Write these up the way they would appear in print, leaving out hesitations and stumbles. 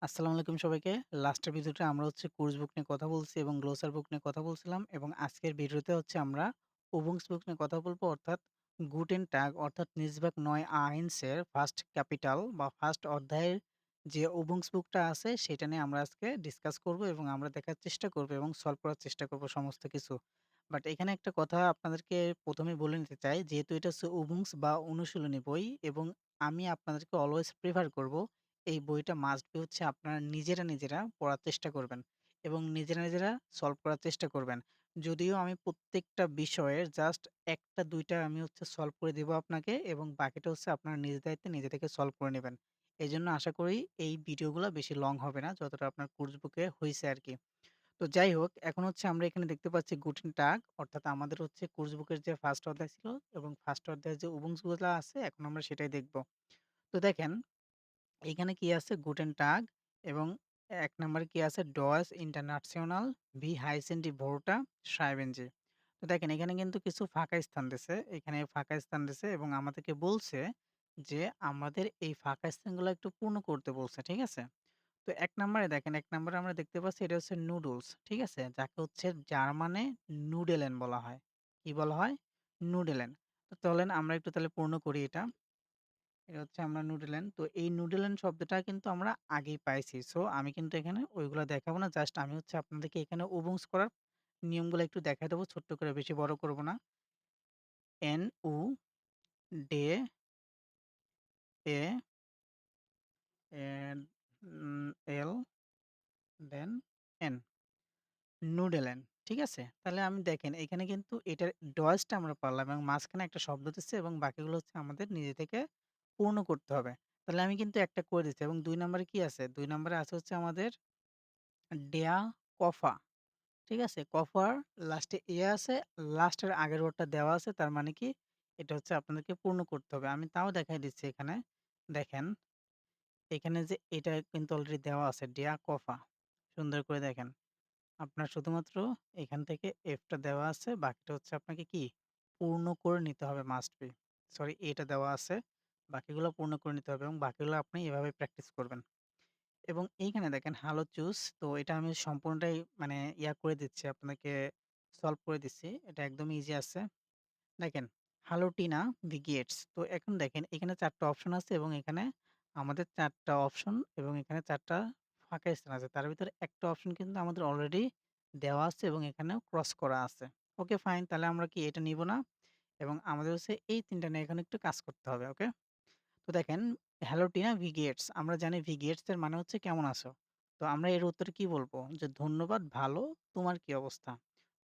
আসসালামু আলাইকুম সবাইকে। লাস্টের ভিডিওতে আমরা কোর্স বুক নিয়ে কথা বলছি এবং গ্লোসার বুক নিয়ে কথা বলছিলাম এবং আজকের ভিডিওতে আমরা ওবুংস বুক নিয়ে কথা বলবো অর্থাৎ গুটেন টাগ অর্থাৎ নিসবাক ৯ আইনসের ফার্স্ট ক্যাপিটাল বা ফার্স্ট অধ্যায়ের যে ওবুংস বুকটা আছে সেটা নিয়ে আমরা আজকে ডিসকাস করব এবং আমরা দেখার চেষ্টা করব এবং সলভ করার চেষ্টা করব সমস্ত কিছু। বাট এখানে একটা কথা আপনাদেরকে ১ম এই বলে নিতে চাই যেহেতু এটা হচ্ছে ওবুংস বা অনুশীলনী বই এবং আমি আপনাদেরকে অলওয়েজ প্রেফার করব এই বইটা মাস্ট বি আপনারা নিজেরা পড়ার চেষ্টা করবেন এবং নিজেরা সলভ করার চেষ্টা করবেন। যদিও আমি প্রত্যেকটা বিষয়ের জাস্ট ১ টা ২ টা আমি সলভ করে দিব আপনাকে এবং বাকিটা আপনারা নিজ দায়িত্বে নিজে থেকে সলভ করে নিবেন। এজন্য আশা করি এই ভিডিওগুলা বেশি লং হবে না যতটা আপনার কোর্স বুকে হইছে আরকি। তো যাই হোক এখন আমরা এখানে দেখতে পাচ্ছি গুটেন টাগ অর্থাৎ আমাদের কোর্স বুকের যে ফার্স্ট অধ্যায় ছিল এবং ফার্স্ট অধ্যায়ের যে উবুংস গুলা আছে এখন আমরা সেটাই দেখব। তো দেখেন এখানে কি আছে গুটেন টাগ এবং ১ নাম্বারে কি আছে ডয়েস ইন্টারন্যাশনাল ভি হাইসেন্ডি ভোর্টা সাইবেনজি। তো দেখেন এখানে কিন্তু কিছু ফাঁকা স্থান দিছে। এখানে ফাঁকা স্থান দিছে এবং আমাদেরকে বলছে যে আমাদের এই ফাঁকা স্থানগুলো একটু পূর্ণ করতে বলছে। ঠিক আছে? তো ১ নাম্বারে দেখেন ১ নাম্বারে আমরা দেখতে পাচ্ছি এটা হচ্ছে নুডলস। ঠিক আছে? যাকে জার্মানে নুডেলেন বলা হয়। কি বলা হয়? নুডেলেন। তো চলেন আমরা একটু তাহলে পূর্ণ করি এটা। এটা আমরা নুডেলেন। তো এই নুডেলেন শব্দটা কিন্তু আমরা আগেই পাইছি। সো আমি কিন্তু এখানে ওইগুলা দেখাবো না। জাস্ট আমি আপনাদেরকে এখানে ওবুংস করার নিয়মগুলো একটু দেখায় দেবো ছোট্ট করে, বেশি বড় করব না। এন-উ ডে এ এন এল দেন এন নুডেলেন। ঠিক আছে? তাহলে আমি দেখেন এখানে কিন্তু এটার ডয়েসটা আমরা পারলাম এবং মাঝখানে একটা শব্দ দিচ্ছে এবং বাকিগুলো আমাদের নিজে থেকে পূর্ণ করতে হবে। তাহলে আমি কিন্তু একটা করে দিচ্ছি এবং ২ নাম্বারে কি আছে? ২ নাম্বারে আছে আমাদের ডেয়া কফা। ঠিক আছে? কফার লাস্টে এ আছে, লাস্টের আগের ওয়ার্ডটা দেওয়া আছে। তার মানে কি? এটা আপনাদেরকে পূর্ণ করতে হবে। আমি তাও দেখাই দিচ্ছি এখানে। দেখেন, এখানে যে এটা কিন্তু অলরেডি দেওয়া আছে ডেয়া কফা। সুন্দর করে দেখেন। আপনার শুধুমাত্র এখান থেকে F টা দেওয়া আছে। বাকিটা আপনাকে কি? পূর্ণ করে নিতে হবে মাস্ট বি। সরি A টা দেওয়া আছে। বাকিগুলো পূর্ণ করে নিতে হবে এবং বাকিগুলো আপনি এভাবে প্র্যাকটিস করবেন। এবং এইখানে দেখেন হ্যালো চুস তো এটা আমি সম্পূর্ণটাই মানে করে দিচ্ছি আপনাকে সলভ করে দিচ্ছি। এটা একদমই ইজি আছে। দেখেন হ্যালো টিনা দি গেটস। তো এখন দেখেন এখানে ৪ টা অপশন আছে এবং এখানে আমাদের ৪ টা অপশন এবং এখানে ৪ টা ফাঁকা স্থান আছে। তার ভিতরে একটা অপশন কিন্তু আমাদের অলরেডি দেওয়া আছে এবং এখানেও ক্রস করা আছে। ওকে ফাইন তাহলে আমরা কি এটা নিব না এবং আমাদের এই ৩ টা নিয়ে এখানে একটু কাজ করতে হবে। ওকে? তো দেখেন হ্যালো টিনা ভি গেটস আমরা জানি ভি গেটস এর মানে কেমন আছো? তো আমরা এর উত্তরে কি বলবো? যে ধন্যবাদ ভালো, তোমার কি অবস্থা?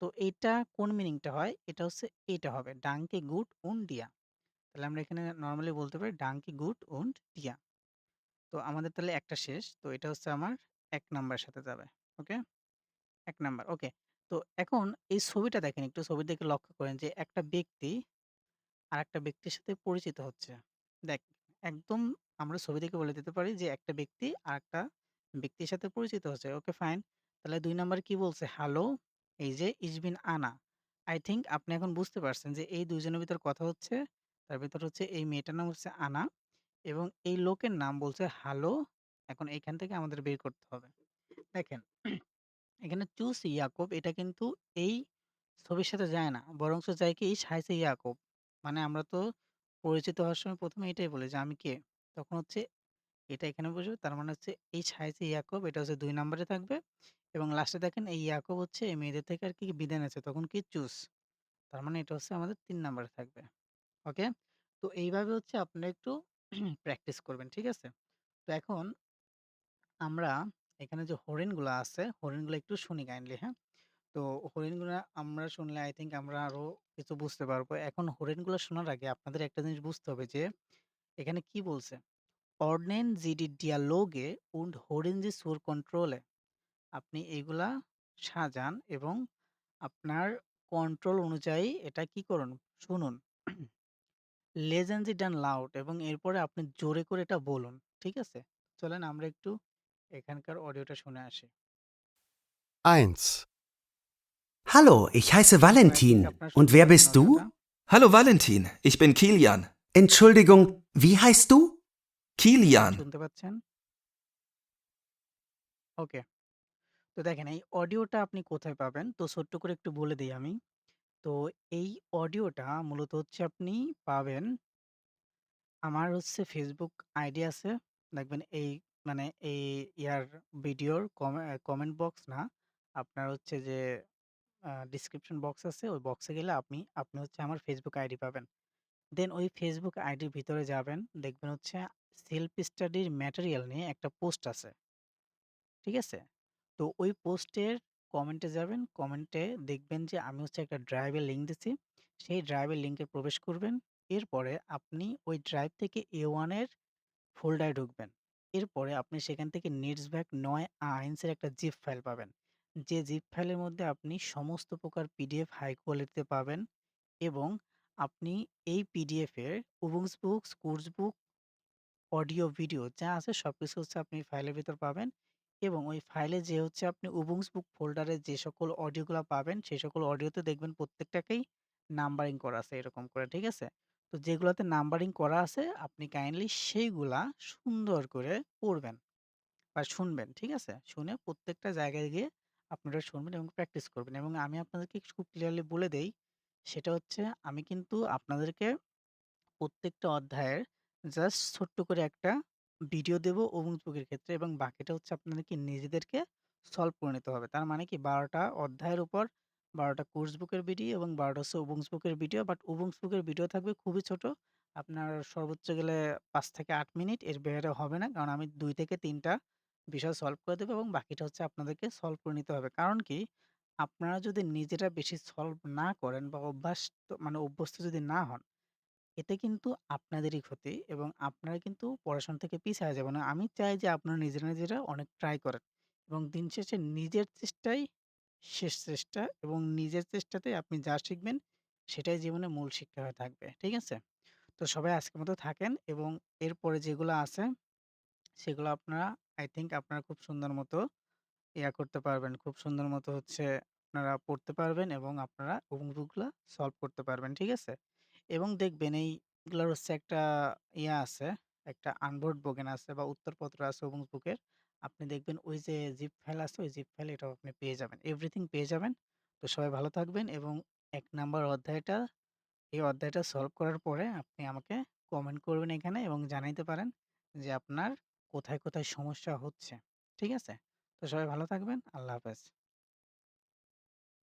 তো এইটা কোন মিনিংটা হয়? এটা এইটা হবে ডাঙ্কে গুড উন্ড দিয়া। তাহলে আমরা এখানে নরমালি বলতে পারি ডাঙ্কে গুড উন্ড দিয়া। তো আমাদের তাহলে একটা শেষ। তো এটা আমার ১ নাম্বারের সাথে যাবে। ওকে? ১ নাম্বার ওকে। তো এখন এই ছবিটা দেখেন একটু ছবি দেখে লক্ষ্য করেন যে একটা ব্যক্তি আরেকটা ব্যক্তির সাথে পরিচিত হচ্ছে। দেখ একদম আমরা ছবি দেখে বলে দিতে পারি যে একটা ব্যক্তি আরেকটা ব্যক্তির সাথে পরিচিত হচ্ছে। Okay fine. তাহলে ২ নাম্বারে কি বলছে? হ্যালো এই যে ইস বিন আনা। আই থিংক আপনি এখন বুঝতে পারছেন যে এই ২ জনের ভিতর কথা হচ্ছে। তার ভিতর এই মেয়েটার নাম আনা এবং এই লোকের নাম বলছে হ্যালো। এখন এইখান থেকে আমাদের বের করতে হবে। দেখেন এখানে চুস ইয়াকুব এটা কিন্তু এই ছবির সাথে যায় না। বরঞ্চ যায় কি সাইসে ইয়াকুব। মানে আমরা তো পরিচিত হওয়ার সময় ১ম এ এটাই বলি যে, "আমি কে?" তখন এটা এখানে বসবে। তার মানে এই সাইসে ইয়াকুব এটা ২ নাম্বারে থাকবে এবং লাস্টে দেখেন এই ইয়াকুব এই মেয়েদের থেকে আর কি বিদায় নিচ্ছে। তখন কি চুস। তার মানে এটা আমাদের ৩ নাম্বারে থাকবে। ওকে? তো এইভাবে আপনারা একটু প্র্যাকটিস করবেন। ঠিক আছে? তো এখন আমরা এখানে যে হরিণগুলা আছে, হরিণগুলা একটু শুনি কাইন্ডলি, হ্যাঁ? তো হরিণগুলা আমরা শুনলে আই থিংক আমরা আরো কিছু বুঝতে পারবো। এখন হরিণগুলা শোনার আগে আপনাদের একটা জিনিস বুঝতে হবে যে, এখানে কি বলছে? "Ordnen Sie die Dialoge und hören Sie zur Kontrolle" আপনি এগুলা সাজান এবং আপনার কন্ট্রোল অনুযায়ী এটা কি করুন? শুনুন। "Lesen Sie dann laut" এবং এরপরে আপনি জোরে করে এটা বলুন। ঠিক আছে? চলেন আমরা একটু এখানকার অডিওটা শুনে আসি। 1. Hallo, ich heiße এখন আই থিংক Valentin. আপনারা Und শুনতে wer পাচ্ছেন bist অডিওটা। du? Hallo Valentin, ich bin Kilian. Entschuldigung, wie heißt du? এখন Kilian. শুনতে পাচ্ছেন? ওকে। তো দেখেন এই অডিওটা আপনি কোথায় পাবেন? তো ছোট্ট করে একটু বলে দেই আমি। তো এই অডিওটা মূলত হচ্ছে আপনি পাবেন আমার হচ্ছে Facebook আইডি আছে। দেখবেন এই মানে এই ইয়ার ভিডিওর কমেন্ট বক্স না, আপনার হচ্ছে যে ডেসক্রিপশন বক্স আছে, ওই বক্সে গেলে আপনি হচ্ছে আমার Facebook আইডি পাবেন। দেন ওই Facebook আইডির ভিতরে যাবেন, দেখবেন হচ্ছে সেলফ স্টাডির ম্যাটেরিয়াল নিয়ে একটা পোস্ট আছে। ঠিক আছে? তো ওই পোস্টের কমেন্টে যাবেন। কমেন্টে দেখবেন যে আমি হচ্ছে একটা ড্রাইভের লিঙ্ক দিছি। সেই ড্রাইভের লিঙ্কে প্রবেশ করবেন। এরপরে আপনি ওই ড্রাইভ থেকে A1 এর ফোল্ডারে ঢুকবেন। এরপরে আপনি সেখান থেকে নিটসভ্যাক ৯ আইনস এর একটা জিপ ফাইল পাবেন। যে জিপ ফাইলের মধ্যে আপনি সমস্ত প্রকার পিডিএফ হাই কোয়ালিটিতে পাবেন এবং আপনি এই পিডিএফ এর উবুন্টু বুকস, কোর্স বুক, অডিও, ভিডিও যা আছে সবকিছু হচ্ছে আপনি ফাইলের ভিতর পাবেন এবং ওই ফাইলে যে হচ্ছে আপনি উবুন্টু বুক ফোল্ডারে যে সকল অডিওগুলা পাবেন, সেই সকল অডিওতে দেখবেন প্রত্যেকটাকেই নাম্বারিং করা আছে এরকম করে, ঠিক আছে? তো যেগুলাতে নাম্বারিং করা আছে আপনি কাইন্ডলি সেইগুলা সুন্দর করে পড়বেন বা শুনবেন, ঠিক আছে? শুনে প্রত্যেকটা জায়গায় গিয়ে আপনারা শুনবেন এবং প্র্যাকটিস করবেন এবং আমি আপনাদেরকে খুব ক্লিয়ারলি বলে দেই, সেটা হচ্ছে আমি কিন্তু আপনাদেরকে প্রত্যেকটা অধ্যায়ের জাস্ট ছোট্ট করে একটা ভিডিও দেব উবুন্টু বুকের ক্ষেত্রে এবং বাকিটা হচ্ছে আপনাদেরকে নিজেদেরকে সলভ করে নিতে হবে। তার মানে কি ১২ টা অধ্যায়ের উপর ১২ টা কোর্স বুকের ভিডিও এবং ১২ টা হচ্ছে উবুন্টু বুকের ভিডিও। বাট উবুন্টু বুকের ভিডিও থাকবে খুবই ছোট। আপনার সর্বোচ্চ গেলে ৫ থেকে ৮ মিনিট, এর বাইরে হবে না। কারণ আমি ২ থেকে ৩ টা বিষয় সলভ করে দেব এবং বাকিটা হচ্ছে আপনাদেরকে সলভ করে নিতে হবে। কারণ কি? আপনারা যদি নিজেরা বেশি সলভ না করেন বা অভ্যস্ত যদি না হন, এতে কিন্তু আপনাদেরই ক্ষতি এবং আপনারা কিন্তু পড়াশোনা থেকে পিছায়া যাবেন। আমি চাই যে আপনারা নিজেরা অনেক ট্রাই করেন এবং দিন শেষে নিজের চেষ্টাই শেষ চেষ্টা এবং নিজের চেষ্টাতেই আপনি যা শিখবেন সেটাই জীবনের মূল শিক্ষা হয়ে থাকবে। ঠিক আছে? তো সবাই আজকের মতো থাকেন এবং এরপরে যেগুলো আছে সেগুলো আপনারা আই থিংক আপনারা খুব সুন্দর মতো করতে পারবেন। খুব সুন্দর মতো হচ্ছে আপনারা পড়তে পারবেন এবং আপনারা অঙ্কগুলা সলভ করতে পারবেন। ঠিক আছে? এবং দেখবেন এইগুলার হচ্ছে একটা আছে, একটা আনবোর্ড বোগেন আছে বা উত্তরপত্র আছে এবং বুকের। আপনি দেখবেন ওই যে জিপ ফাইল আছে, ওই জিপ ফাইল এটাও আপনি পেয়ে যাবেন। এভরিথিং পেয়ে যাবেন। তো সবাই ভালো থাকবেন এবং ১ নাম্বার অধ্যায়টা, এই অধ্যায়টা সলভ করার পরে আপনি আমাকে কমেন্ট করবেন এখানে এবং জানাইতে পারেন যে আপনার কোথায় সমস্যা হচ্ছে। ঠিক আছে? তো সবাই ভালো থাকবেন। আল্লাহ হাফেজ।